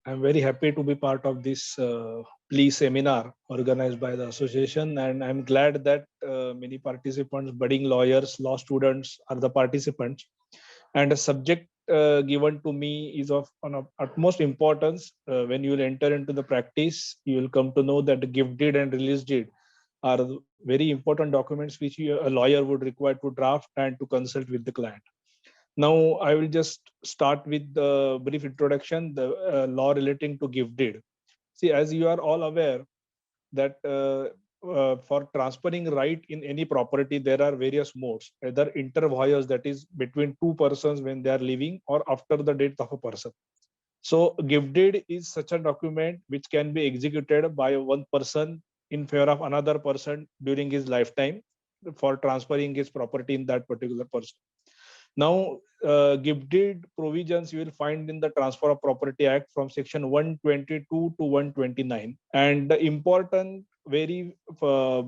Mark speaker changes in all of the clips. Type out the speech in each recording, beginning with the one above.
Speaker 1: I'm very happy to be part of this PLEA seminar organized by the association, and I'm glad that many participants, budding lawyers, law students are the participants. And the subject given to me is of utmost importance. When you will enter into the practice, you will come to know that the gift deed and release deed are very important documents which a lawyer would require to draft and to consult with the client. Now, I will just start with the brief introduction, the law relating to gift deed. See, as you are all aware that for transferring right in any property, there are various modes, either inter voyeurs, that is between two persons when they are living, or after the death of a person. So gift deed is such a document which can be executed by one person in favor of another person during his lifetime for transferring his property in that particular person. Now, gift deed provisions you will find in the Transfer of Property Act from section 122 to 129. And the important, very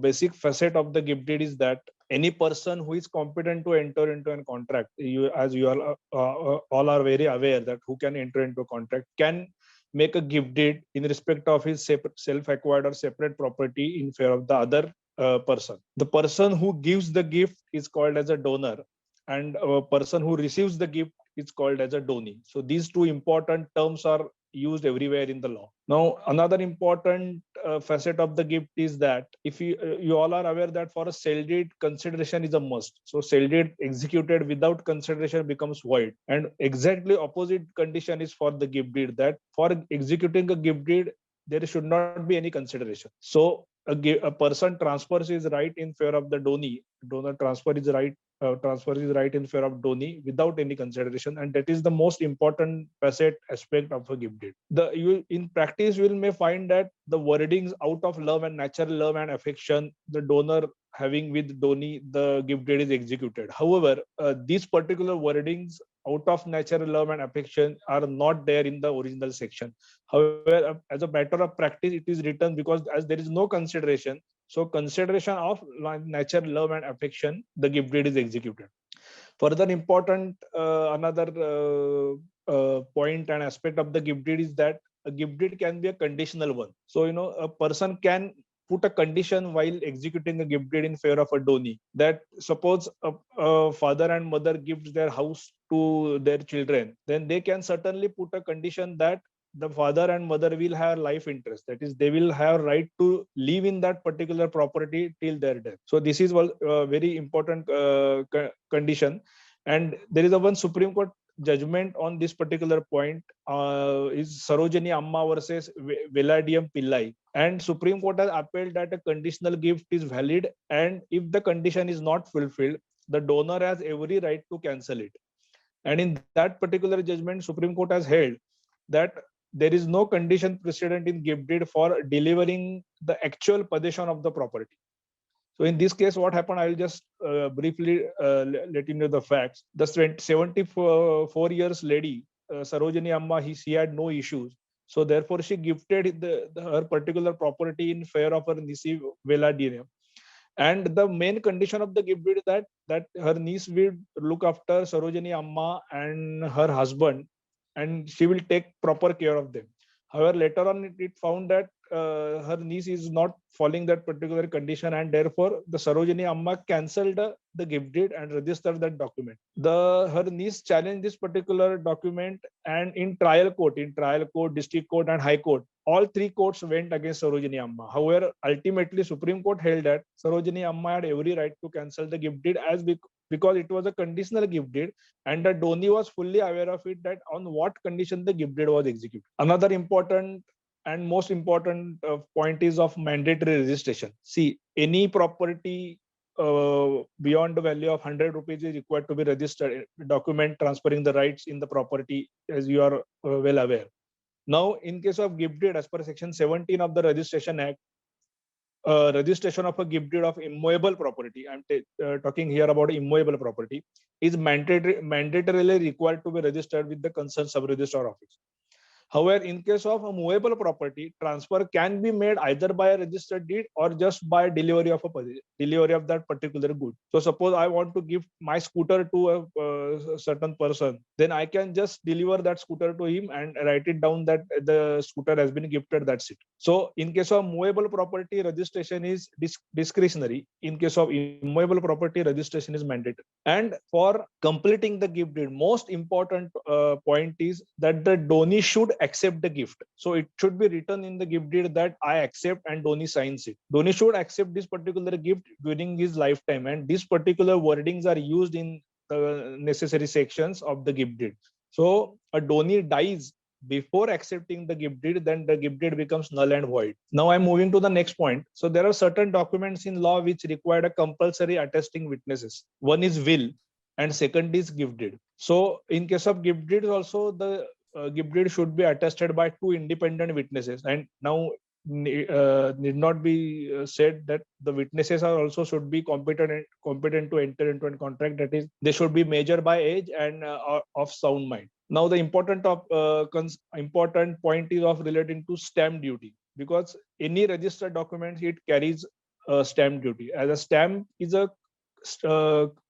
Speaker 1: basic facet of the gift deed is that any person who is competent to enter into a contract, as you all are very aware that who can enter into a contract, can make a gift deed in respect of his self-acquired or separate property in favor of the other person. The person who gives the gift is called as a donor, and a person who receives the gift is called as a donee. So these two important terms are used everywhere in the law. Now, another important facet of the gift is that if you all are aware that for a sale deed, consideration is a must. So sale deed executed without consideration becomes void. And exactly opposite condition is for the gift deed, that for executing a gift deed, there should not be any consideration. So a person transfers his right in favor of the donee. Donor transfer is right in favor of donee without any consideration, and that is the most important facet aspect of a gift deed. In practice you will may find that the wordings out of love and natural love and affection, the donor having with donee, the gift deed is executed. However, these particular wordings out of natural love and affection are not there in the original section. However, as a matter of practice, it is written because as there is no consideration, so consideration of nature, love, and affection, the gift deed is executed. Further important, another point and aspect of the gift deed is that a gift deed can be a conditional one. So, a person can put a condition while executing a gift deed in favor of a donee, that suppose a father and mother gives their house to their children, then they can certainly put a condition that the father and mother will have life interest, that is they will have right to live in that particular property till their death. So this is one very important condition. And there is a one Supreme Court judgment on this particular point, is Sarojini Amma versus Veladium Pillai, and Supreme Court has upheld that a conditional gift is valid, and if the condition is not fulfilled, the donor has every right to cancel it. And in that particular judgment, Supreme Court has held that there is no condition precedent in gift deed for delivering the actual possession of the property. So in this case, what happened, I will just briefly let you know the facts. The 74 years lady, Sarojini Amma, she had no issues. So therefore, she gifted her particular property in favor of her niece Veladina. And the main condition of the gift deed is that her niece will look after Sarojini Amma and her husband, and she will take proper care of them. However, later on it found that her niece is not following that particular condition, and therefore the Sarojini Amma cancelled the gift deed and registered that document. Her niece challenged this particular document, and in trial court, district court, and high court, all three courts went against Sarojini Amma. However, ultimately Supreme Court held that Sarojini Amma had every right to cancel the gift deed because it was a conditional gift deed, and the donee was fully aware of it, that on what condition the gift deed was executed. Another important and most important point is of mandatory registration. See, any property beyond the value of 100 rupees is required to be registered, document transferring the rights in the property, as you are well aware. Now, in case of gift deed, as per section 17 of the Registration Act, registration of a gift deed of immovable property, I'm talking here about immovable property, is mandatorily required to be registered with the concerned sub-registrar office. However, in case of a movable property, transfer can be made either by a registered deed or just by delivery of delivery of that particular good. So suppose I want to give my scooter to a certain person, then I can just deliver that scooter to him and write it down that the scooter has been gifted. That's it. So in case of movable property, registration is discretionary. In case of immovable property, registration is mandatory. And for completing the gift deed, most important point is that the donee should accept the gift. So it should be written in the gift deed that I accept, and donee signs it. Donee should accept this particular gift during his lifetime, and these particular wordings are used in the necessary sections of the gift deed. So a donee dies before accepting the gift deed, then the gift deed becomes null and void. Now I'm moving to the next point. So there are certain documents in law which require a compulsory attesting witnesses. One is will, and second is gift deed. So in case of gift deeds also, the gift deed should be attested by two independent witnesses. And now need not be said that the witnesses are also should be competent to enter into a contract. That is, they should be measured by age and of sound mind. Now the important point is of relating to stamp duty, because any registered document, it carries stamp duty, as a stamp is a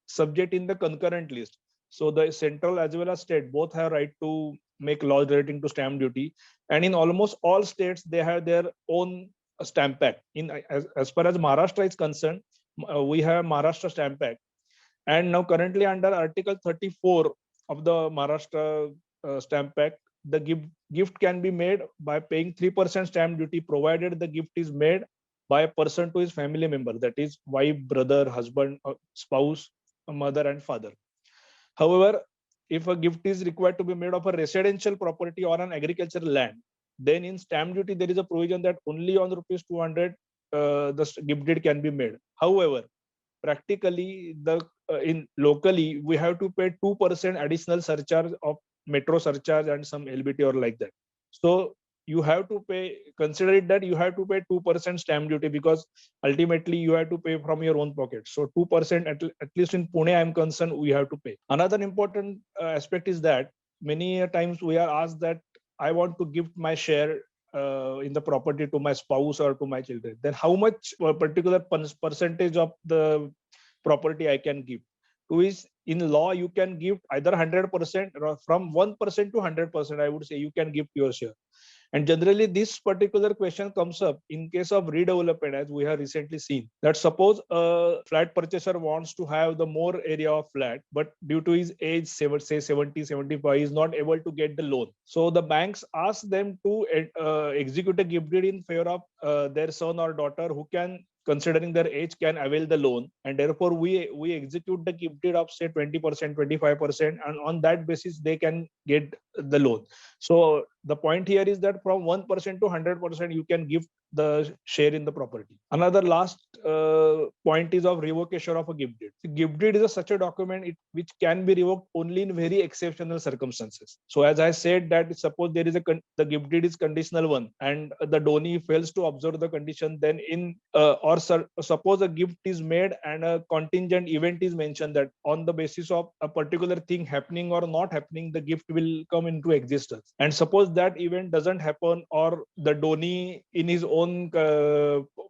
Speaker 1: subject in the concurrent list. So the central as well as state both have right to make laws relating to stamp duty, and in almost all states they have their own stamp act. As far as Maharashtra is concerned, we have Maharashtra Stamp Act, and now currently under Article 34 of the Maharashtra Stamp Act, the gift can be made by paying 3% stamp duty, provided the gift is made by a person to his family member, that is wife, brother, husband, spouse, mother and father. However, if a gift is required to be made of a residential property or an agricultural land, then in stamp duty there is a provision that only on rupees 200 the gift deed can be made. However, practically in locally we have to pay 2% additional surcharge of metro surcharge and some LBT or like that. So you have to pay, consider it that you have to pay 2% stamp duty, because ultimately you have to pay from your own pocket. So 2%, at least in Pune I am concerned, we have to pay. Another important aspect is that many times we are asked that I want to give my share in the property to my spouse or to my children, then how much particular percentage of the property I can give to is, in law you can give either 100% or from 1% to 100%, I would say you can give your share. And generally, this particular question comes up in case of redevelopment, as we have recently seen. That suppose a flat purchaser wants to have the more area of flat, but due to his age, say 70, 75, is not able to get the loan. So the banks ask them to execute a gift deed in favor of their son or daughter who can, considering their age, can avail the loan, and therefore we execute the gift deed of say 20%, 25%, and on that basis they can get the loan. So the point here is that from 1% to 100% you can give the share in the property. Another last point is of revocation of a gift deed. The gift deed is such a document which can be revoked only in very exceptional circumstances. So as I said, that suppose there is the gift deed is conditional one, and the donee fails to observe the condition, then suppose a gift is made and a contingent event is mentioned, that on the basis of a particular thing happening or not happening, the gift will come into existence. And suppose that event doesn't happen, or the donee in his own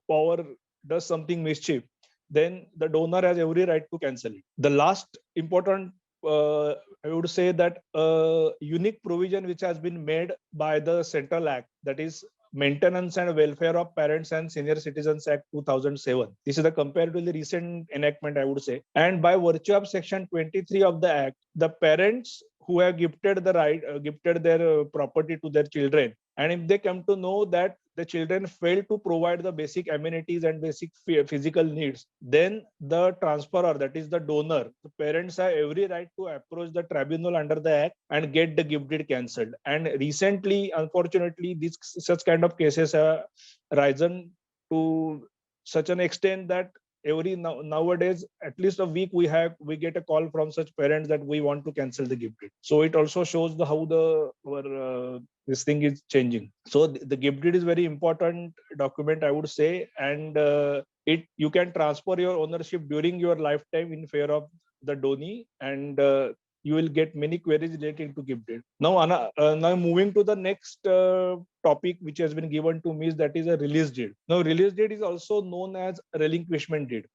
Speaker 1: power does something mischief, then the donor has every right to cancel it. The last important I would say that a unique provision which has been made by the Central Act, that is Maintenance and Welfare of Parents and Senior Citizens Act 2007. This is a comparatively recent enactment, I would say. And by virtue of Section 23 of the Act, the parents who have gifted their property to their children, and if they come to know that the children fail to provide the basic amenities and basic physical needs, then the transferor, that is the donor, the parents have every right to approach the tribunal under the Act and get the gift deed cancelled. And recently, unfortunately, such kind of cases have risen to such an extent that nowadays, at least a week, we get a call from such parents that we want to cancel the gift deed. So it also shows how this thing is changing. So the gift deed is very important document, I would say, and you can transfer your ownership during your lifetime in favor of the donee, and you will get many queries relating to gift deed. Now moving to the next topic which has been given to me, is that is a release deed. Now release deed is also known as relinquishment deed.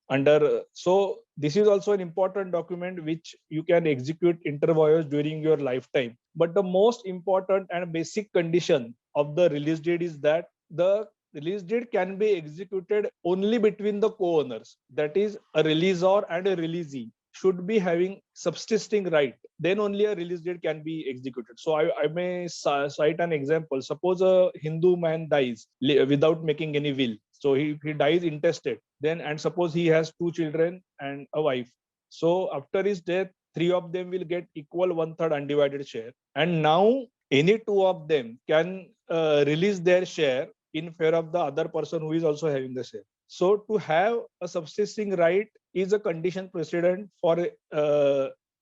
Speaker 1: So this is also an important document which you can execute inter vires during your lifetime. But the most important and basic condition of the release deed is that the release deed can be executed only between the co-owners. That is, a releasor and a releasee should be having subsisting right. Then only a release deed can be executed. So I may cite an example. Suppose a Hindu man dies without making any will. So he dies intestate. Then, and suppose he has 2 children and a wife. So after his death, 3 of them will get equal 1/3 undivided share. And now any 2 of them can release their share in favor of the other person who is also having the share. So to have a subsisting right is a condition precedent for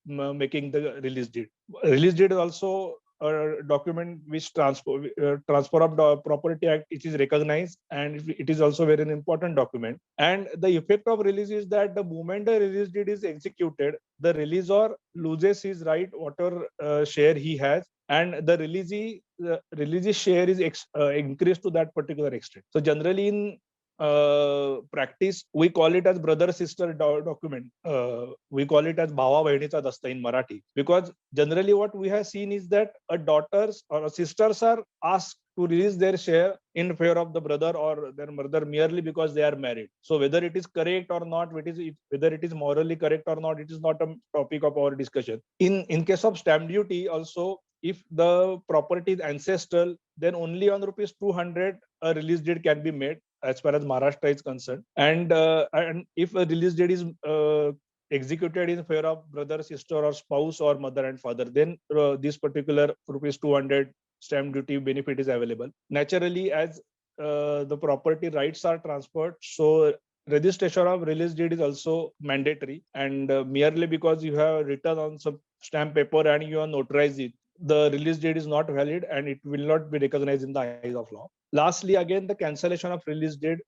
Speaker 1: making the release deed. Release deed is also a document which transfer of property act, which is recognized, and it is also very important document. And the effect of release is that the moment the release deed is executed, the releasor loses his right, whatever share he has, and the releasee share is increased to that particular extent. So generally in practice, we call it as brother sister document. We call it as bhava bahinicha dasta in Marathi, because generally what we have seen is that a daughters or a sisters are asked to release their share in favor of the brother or their mother merely because they are married. So whether it is correct or not, whether it is morally correct or not, it is not a topic of our discussion. In case of stamp duty also, if the property is ancestral, then only on rupees 200 a release deed can be made as far as Maharashtra is concerned. And if a release deed is executed in favor of brother, sister, or spouse, or mother and father, then this particular rupees 200 stamp duty benefit is available. Naturally, as the property rights are transferred, so registration of release deed is also mandatory. And merely because you have written on some stamp paper and you have notarized it, the release date is not valid and it will not be recognized in the eyes of law. Lastly, again, the cancellation of release date.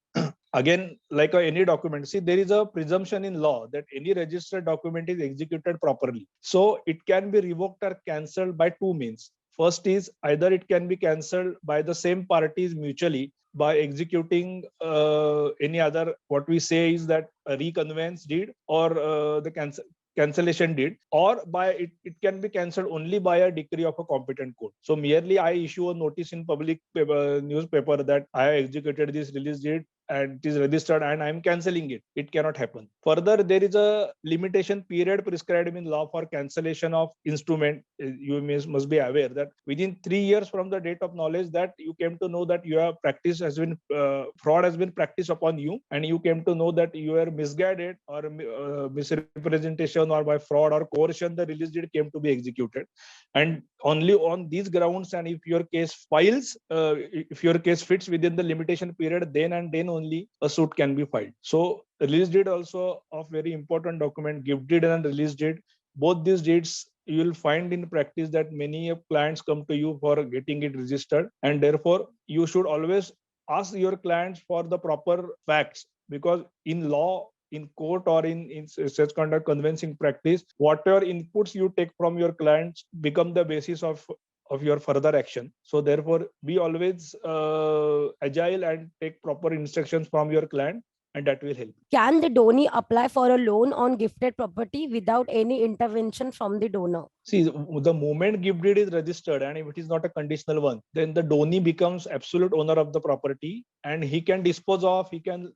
Speaker 1: Again, like any document, see, there is a presumption in law that any registered document is executed properly. So it can be revoked or cancelled by 2 means. First is either it can be cancelled by the same parties mutually by executing any other, what we say is that a reconveyance deed, or the cancellation deed, or by it can be cancelled only by a decree of a competent court. So merely I issue a notice in public newspaper that I have executed this release deed and it is registered and I am cancelling it. It cannot happen. Further, there is a limitation period prescribed in law for cancellation of instrument. You must be aware that within 3 years from the date of knowledge that you came to know that your practice has been fraud has been practiced upon you, and you came to know that you were misguided or misrepresentation or by fraud or coercion, the release deed came to be executed. And only on these grounds, and if your case files, if your case fits within the limitation period, then and then only a suit can be filed. So release deed also of very important document, gift deed and release deed. Both these deeds you will find in practice that many clients come to you for getting it registered, and therefore you should always ask your clients for the proper facts, because in law, in court, or in such conduct convincing practice, whatever inputs you take from your clients become the basis of your further action. So therefore be always agile and take proper instructions from your client, and that will help.
Speaker 2: Can the donee apply for a loan on gifted property without any intervention from the donor?
Speaker 1: See, the moment gift deed is registered, and if it is not a conditional one, then the donee becomes absolute owner of the property, and he can dispose of, he can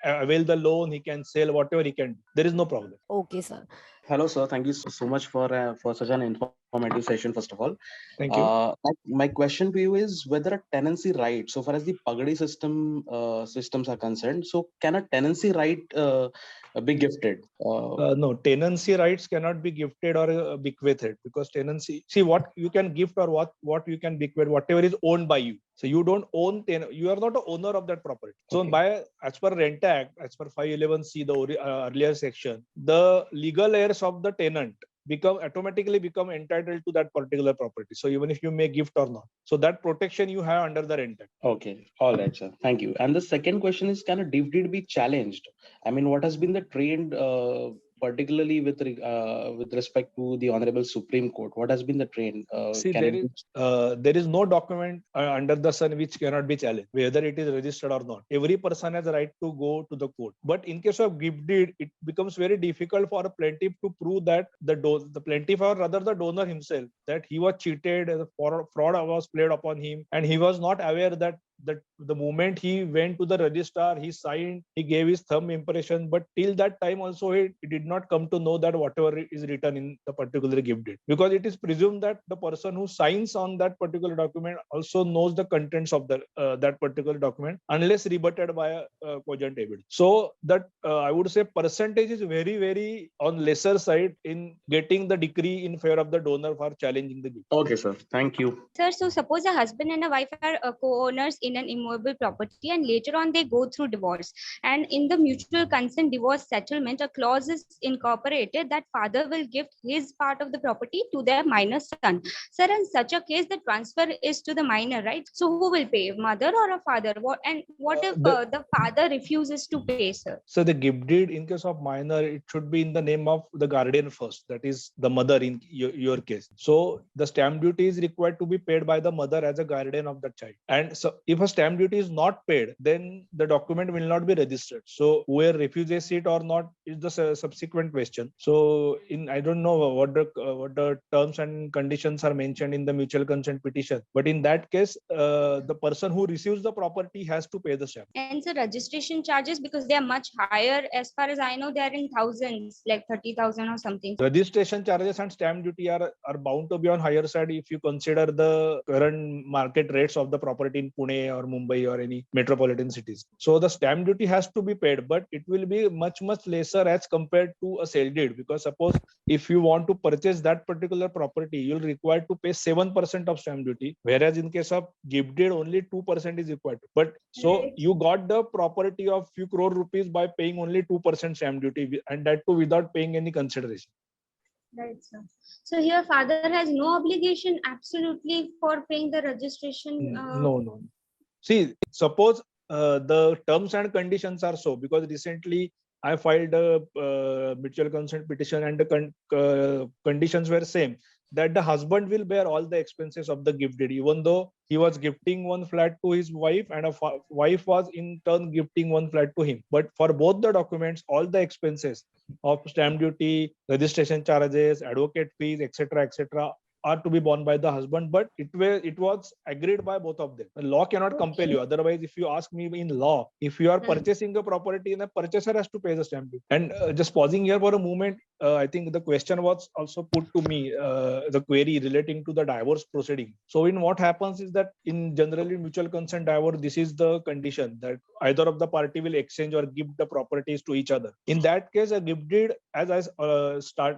Speaker 1: avail the loan, he can sell, whatever he can do. There is no problem.
Speaker 2: Okay, sir.
Speaker 3: Hello, sir. Thank you so much for such an informative session. First of all,
Speaker 1: Thank you.
Speaker 3: my question to you is whether a tenancy right, so far as the pagadi systems are concerned, so can a tenancy right be gifted?
Speaker 1: No, tenancy rights cannot be gifted or bequeathed, because tenancy. See, what you can gift or what you can bequeath, whatever is owned by you. So you don't own. You are not the owner of that property. So
Speaker 3: Okay.
Speaker 1: as per Rent Act, as per 511C, the earlier section, the legal heirs of the tenant automatically become entitled to that particular property. So even if you may gift or not, so that protection you have under the Rent Act.
Speaker 3: Okay. All right, sir. Thank you. And the second question is, can a gift deed be challenged? I mean, what has been the trend particularly with respect to the Honorable Supreme Court? What has been the trend?
Speaker 1: See,
Speaker 3: Can it
Speaker 1: there is no document under the sun which cannot be challenged, whether it is registered or not. Every person has a right to go to the court. But in case of gift deed, it becomes very difficult for a plaintiff to prove that the plaintiff, or rather the donor himself, that he was cheated, fraud was played upon him, and he was not aware that the moment he went to the registrar, he signed, he gave his thumb impression, but till that time also he did not come to know that whatever is written in the particular gift deed, because it is presumed that the person who signs on that particular document also knows the contents of that particular document, unless rebutted by a cogent evidence. So that I would say percentage is very, very on lesser side in getting the decree in favor of the donor for challenging the gift.
Speaker 3: Okay, sir. Thank you.
Speaker 4: Sir, so suppose a husband and a wife are co-owners in an immovable property, and later on they go through divorce. And in the mutual consent divorce settlement, a clause is incorporated that father will give his part of the property to their minor son. Sir, in such a case, the transfer is to the minor, right? So who will pay, mother or a father? What if the father refuses to pay, sir?
Speaker 1: So the gift deed in case of minor, it should be in the name of the guardian first, that is the mother in your case. So the stamp duty is required to be paid by the mother as a guardian of the child. And so if a stamp duty is not paid, then the document will not be registered. So whoever refuses it or not is the subsequent question. So I don't know what the terms and conditions are mentioned in the mutual consent petition, but in that case, the person who receives the property has to pay the stamp.
Speaker 4: And the registration charges, because they are much higher, as far as I know, they are in thousands, like 30,000 or something.
Speaker 1: Registration charges and stamp duty are bound to be on higher side if you consider the current market rates of the property in Pune or Mumbai or any metropolitan cities. So the stamp duty has to be paid, but it will be much, much lesser as compared to a sale deed. Because suppose if you want to purchase that particular property, you'll require to pay 7% of stamp duty, whereas in case of gift deed, only 2% is required. But so you got the property of few crore rupees by paying only 2% stamp duty, and that too without paying any consideration.
Speaker 4: Right, sir. So here father has no obligation absolutely for paying the registration.
Speaker 1: No. See, suppose the terms and conditions are so, because recently I filed a mutual consent petition and the conditions were same, that the husband will bear all the expenses of the gift deed, even though he was gifting one flat to his wife and a wife was in turn gifting one flat to him. But for both the documents, all the expenses of stamp duty, registration charges, advocate fees, etc., are to be borne by the husband, but it was agreed by both of them. The law cannot compel you. Otherwise, if you ask me in law, if you are purchasing a property, then the purchaser has to pay the stamp duty. And just pausing here for a moment, I think the question was also put to me, the query relating to the divorce proceeding. So in what happens is that in generally mutual consent divorce, this is the condition that either of the party will exchange or give the properties to each other. In that case, a gift deed, as I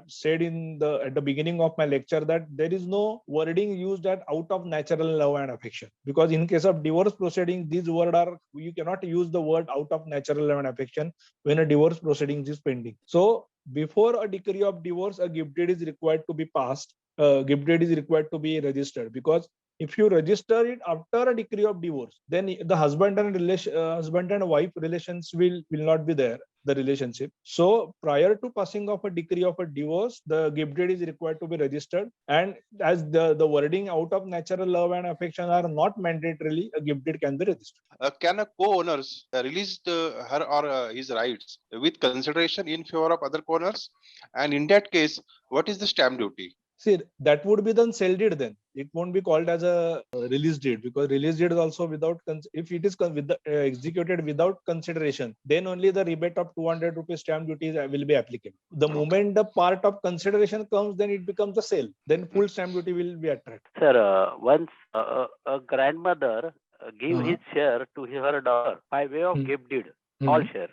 Speaker 1: said at the beginning of my lecture, that there is no wording used that out of natural love and affection, because in case of divorce proceeding, these words are, you cannot use the word out of natural love and affection when a divorce proceedings is pending. So before a decree of divorce, a gift deed is required to be passed. Gift deed is required to be registered, because if you register it after a decree of divorce, then the husband and wife relations will not be there, the relationship. So prior to passing of a decree of a divorce, the gift deed is required to be registered. And as the wording out of natural love and affection are not mandatorily, a gift deed can be registered.
Speaker 5: Can a co-owners release her or his rights with consideration in favor of other co-owners? And in that case, what is the stamp duty?
Speaker 1: See, that would be then sale deed then. It won't be called as a release deed, because release deed is also without, if it is executed without consideration, then only the rebate of 200 rupees stamp duty will be applicable. The moment the part of consideration comes, then it becomes a sale. Then full stamp duty will be attracted.
Speaker 6: Sir, once a grandmother give his share to her daughter by way of gift deed, all share,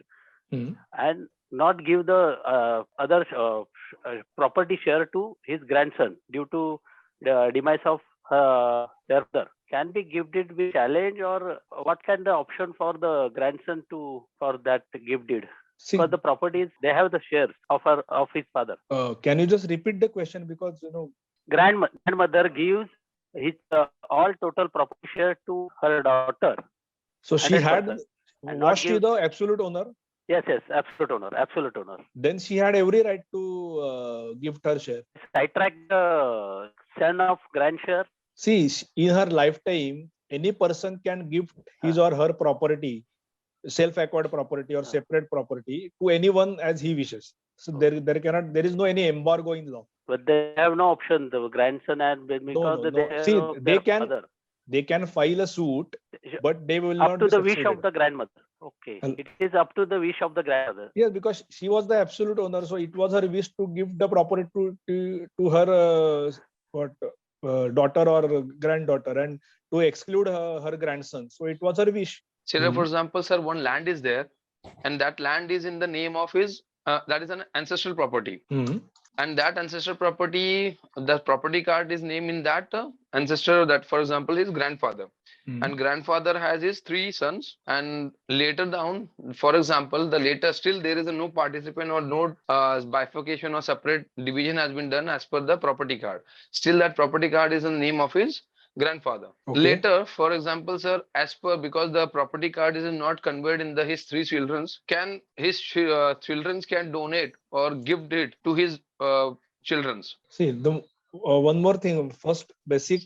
Speaker 6: and not give the other property share to his grandson due to the demise of their mother. Can be gifted with challenge, or what can the option for the grandson for that gift deed? For the properties, they have the shares of his father.
Speaker 1: Can you just repeat the question, because
Speaker 6: grandmother gives his all total property share to her daughter.
Speaker 1: So she had, was she the absolute owner?
Speaker 6: Yes, absolute owner, absolute owner.
Speaker 1: Then she had every right to gift her share.
Speaker 6: Sidetrack the son of grand share.
Speaker 1: See, in her lifetime, any person can gift his or her property, self-acquired property or separate property, to anyone as he wishes. So there is no any embargo in law.
Speaker 6: But they have no option, the grandson, and because
Speaker 1: No.
Speaker 6: they
Speaker 1: See,
Speaker 6: know their father.
Speaker 1: They can file a suit, but they will
Speaker 6: up
Speaker 1: not
Speaker 6: to
Speaker 1: be
Speaker 6: the wish
Speaker 1: succeeded.
Speaker 6: of the grandmother. Okay, it is up to the wish of the grandmother.
Speaker 1: Yes, because she was the absolute owner, so it was her wish to give the property to her daughter or granddaughter, and to exclude her grandson. So it was her wish.
Speaker 7: Say, for example, sir, one land is there, and that land is in the name of his. That is an ancestral property. And that ancestral property, the property card is named in that ancestor, that for example his grandfather, and grandfather has his 3 sons, and later down, for example, the later still there is a no participant or no bifurcation or separate division has been done as per the property card. Still that property card is in the name of his grandfather.
Speaker 1: Okay.
Speaker 7: Later, for example, sir, as per, because the property card is not conveyed in his 3 children's, can his children's can donate or gift it to his children's.
Speaker 1: See, the one more thing. First, basic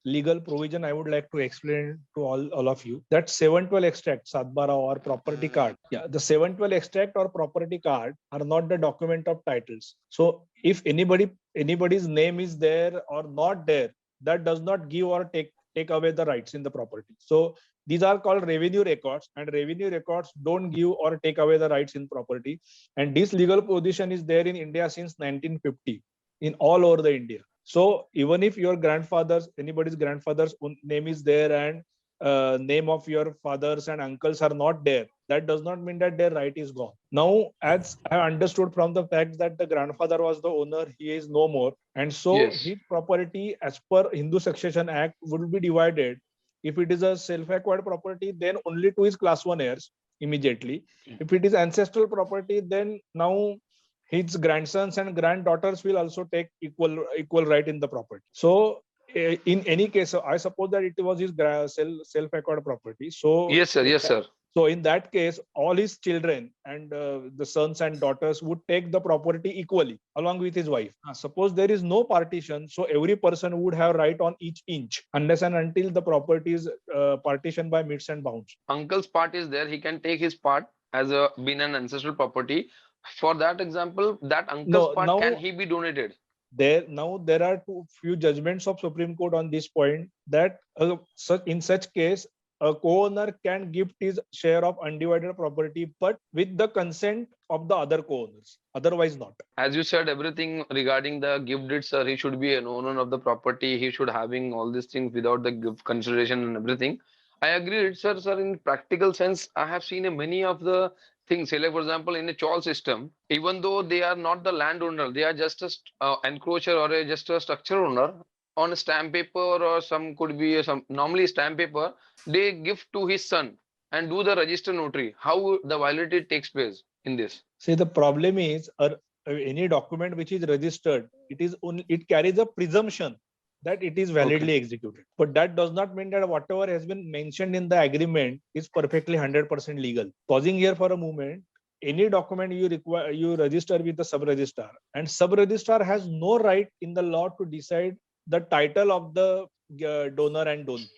Speaker 1: legal provision I would like to explain to all of you, that 712 extract, Sadbara or property card. Yeah, the 712 extract or property card are not the document of titles. So if anybody's name is there or not there, that does not give or take away the rights in the property. So these are called revenue records, and revenue records don't give or take away the rights in property. And this legal position is there in India since 1950 in all over the India. So even if your anybody's grandfather's name is there and name of your fathers and uncles are not there, that does not mean that their right is gone. Now, as I understood from the fact that the grandfather was the owner, he is no more. And so his property as per Hindu Succession Act would be divided. If it is a self-acquired property, then only to his class 1 heirs immediately. If it is ancestral property, then now his grandsons and granddaughters will also take equal right in the property. So in any case, I suppose that it was his self-acquired property. So
Speaker 7: yes, sir.
Speaker 1: So in that case, all his children and the sons and daughters would take the property equally along with his wife. Suppose there is no partition, so every person would have right on each inch unless and until the property is partitioned by meets and bounds.
Speaker 7: Uncle's part is there, he can take his part as being an ancestral property. For that example, that uncle's part, can he be donated? There
Speaker 1: are few judgments of Supreme Court on this point, that in such case, a co-owner can gift his share of undivided property, but with the consent of the other co-owners. Otherwise not.
Speaker 7: As you said, everything regarding the gift deed, sir, he should be an owner of the property. He should having all these things without the gift consideration and everything. I agree, sir. In practical sense, I have seen many of the things. Like for example, in a chawl system, even though they are not the landowner, they are just a encroacher or just a structure owner. On a stamp paper or some could be normally stamp paper, they give to his son and do the register notary. How the validity takes place in this?
Speaker 1: See, the problem is any document which is registered, it carries a presumption that it is validly executed. But that does not mean that whatever has been mentioned in the agreement is perfectly 100% legal. Pausing here for a moment, any document you register with the sub-registrar, and sub-registrar has no right in the law to decide the title of the donor and donee.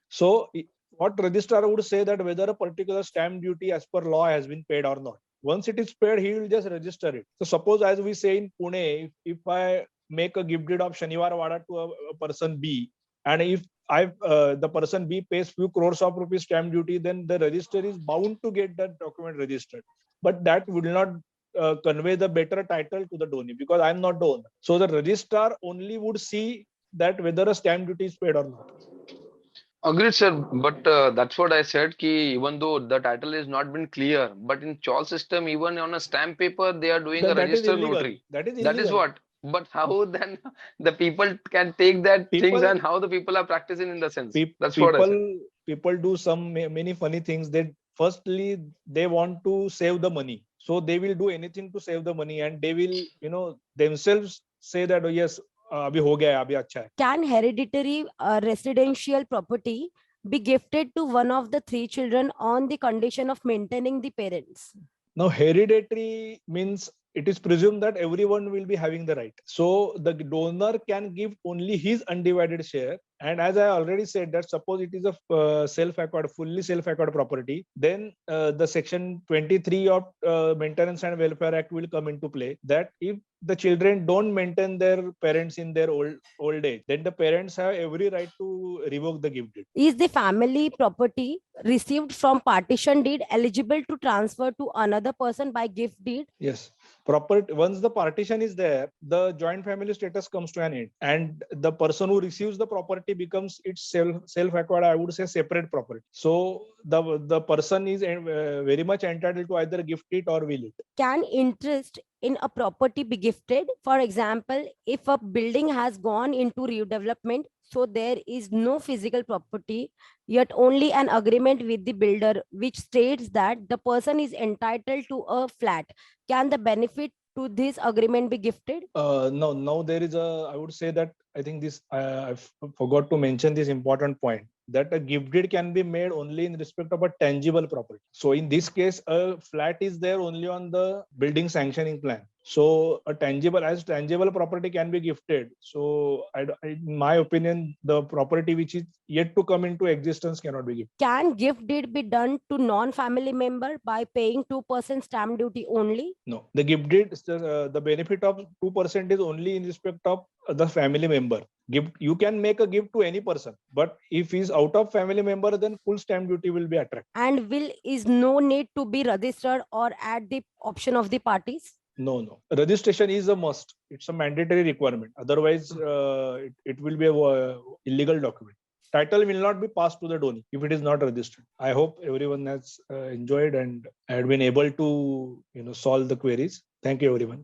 Speaker 1: So what registrar would say that whether a particular stamp duty as per law has been paid or not. Once it is paid, he will just register it. So suppose, as we say in Pune, if I make a gift deed of Shaniwar Wada to a person B, and if the person B pays few crores of rupees stamp duty, then the register is bound to get that document registered. But that would not convey the better title to the donee, because I'm not the owner. So the registrar only would see that whether a stamp duty is paid or not.
Speaker 7: Agreed, sir. But that's what I said, ki even though the title is not been clear, but in chawl system, even on a stamp paper, they are doing a register notary.
Speaker 1: That is illegal.
Speaker 7: That is what. But how then the people can take that things, and how the people are practicing in the sense? That's what I said.
Speaker 1: People do many funny things. Firstly, they want to save the money. So they will do anything to save the money, and they will, themselves say that, oh yes, abhi ho gaya, abhi acha hai.
Speaker 2: Can hereditary residential property be gifted to one of the three children on the condition of maintaining the parents?
Speaker 1: Now, hereditary means it is presumed that everyone will be having the right. So the donor can give only his undivided share. And as I already said, that suppose it is a self-acquired, fully self-acquired property, then the section 23 of Maintenance and Welfare Act will come into play. That if the children don't maintain their parents in their old age, then the parents have every right to revoke the gift deed.
Speaker 2: Is the family property received from partition deed eligible to transfer to another person by gift deed?
Speaker 1: Yes. Once the partition is there, the joint family status comes to an end, and the person who receives the property becomes its self-acquired, I would say, separate property. So the person is very much entitled to either gift it or will it.
Speaker 2: Can interest in a property be gifted? For example, if a building has gone into redevelopment, so there is no physical property, yet only an agreement with the builder which states that the person is entitled to a flat. Can the benefit to this agreement be gifted?
Speaker 1: No, there is I would say that I think this, I forgot to mention this important point, that a gift deed can be made only in respect of a tangible property. So in this case, a flat is there only on the building sanctioning plan. So a tangible property can be gifted. So in my opinion, the property which is yet to come into existence cannot be gifted.
Speaker 2: Can gift deed be done to non-family member by paying 2% stamp duty only?
Speaker 1: No, the gift deed, the benefit of 2% is only in respect of the family member. You can make a gift to any person, but if he's out of family member, then full stamp duty will be attracted.
Speaker 2: And is no need to be registered or at the option of the parties?
Speaker 1: No. Registration is a must. It's a mandatory requirement. Otherwise, it will be a illegal document. Title will not be passed to the donee if it is not registered. I hope everyone has enjoyed and had been able to solve the queries. Thank you, everyone.